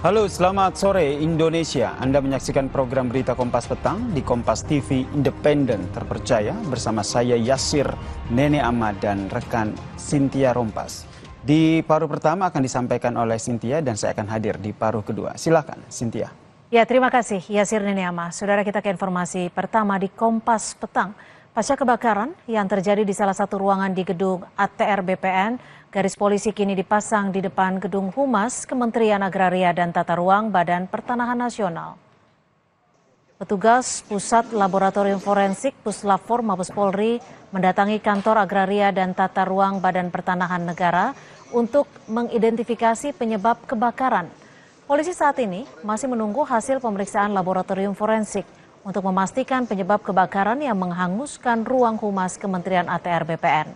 Halo, selamat sore Indonesia. Anda menyaksikan program berita Kompas Petang di Kompas TV Independen terpercaya bersama saya Yasir Nene Ahmad dan rekan Cynthia Rompas. Di paruh pertama akan disampaikan oleh Cynthia dan saya akan hadir di paruh kedua. Silakan Cynthia. Ya, terima kasih Yasir Nene Ahmad. Saudara, kita ke informasi pertama di Kompas Petang. Pasca kebakaran yang terjadi di salah satu ruangan di gedung ATR BPN, garis polisi kini dipasang di depan gedung Humas Kementerian Agraria dan Tata Ruang Badan Pertanahan Nasional. Petugas Pusat Laboratorium Forensik Puslapfor Mabes Polri mendatangi kantor Agraria dan Tata Ruang Badan Pertanahan Negara untuk mengidentifikasi penyebab kebakaran. Polisi saat ini masih menunggu hasil pemeriksaan laboratorium forensik untuk memastikan penyebab kebakaran yang menghanguskan ruang humas Kementerian ATR BPN.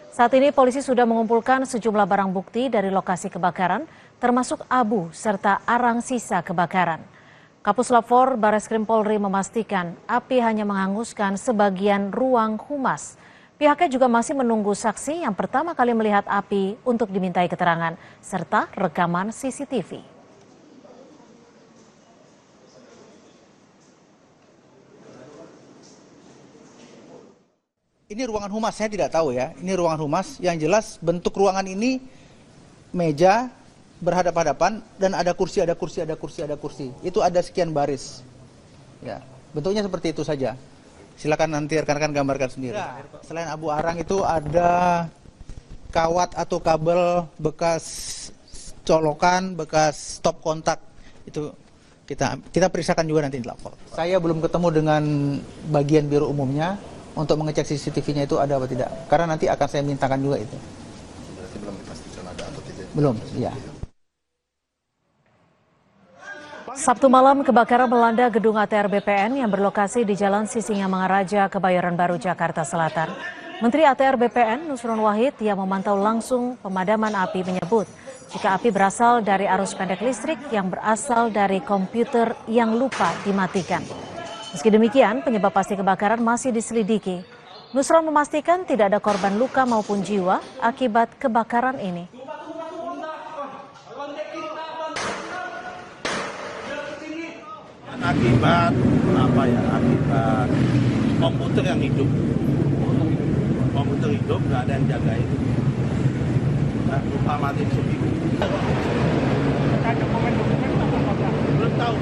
Saat ini polisi sudah mengumpulkan sejumlah barang bukti dari lokasi kebakaran, termasuk abu serta arang sisa kebakaran. Kapuslapfor Bareskrim Polri memastikan api hanya menghanguskan sebagian ruang humas. Pihaknya juga masih menunggu saksi yang pertama kali melihat api untuk dimintai keterangan, serta rekaman CCTV. Ini ruangan humas, saya tidak tahu ya. Ini ruangan humas, yang jelas bentuk ruangan ini meja berhadap-hadapan dan ada kursi, ada kursi, ada kursi, ada kursi. Itu ada sekian baris. Ya, bentuknya seperti itu saja. Silakan nanti rekan-rekan gambarkan sendiri. Ya, selain abu arang itu ada kawat atau kabel bekas colokan, bekas stop kontak. Itu kita periksakan juga nanti di lapor. Saya belum ketemu dengan bagian biro umumnya untuk mengecek CCTV-nya itu ada atau tidak. Karena nanti akan saya mintakan juga itu. Berarti belum dipastikan ada atau tidak? Belum, ya. Sabtu malam kebakaran melanda gedung ATR BPN yang berlokasi di Jalan Sisingamangaraja, Kebayoran Baru, Jakarta Selatan. Menteri ATR BPN Nusron Wahid yang memantau langsung pemadaman api menyebut jika api berasal dari arus pendek listrik yang berasal dari komputer yang lupa dimatikan. Meski demikian, penyebab pasti kebakaran masih diselidiki. Nusron memastikan tidak ada korban luka maupun jiwa akibat kebakaran ini. Akibat akibat komputer yang hidup. Komputer hidup, nggak ada yang jaga itu. Nah, lupa mati sendiri. Ada komen-komen belum tahu.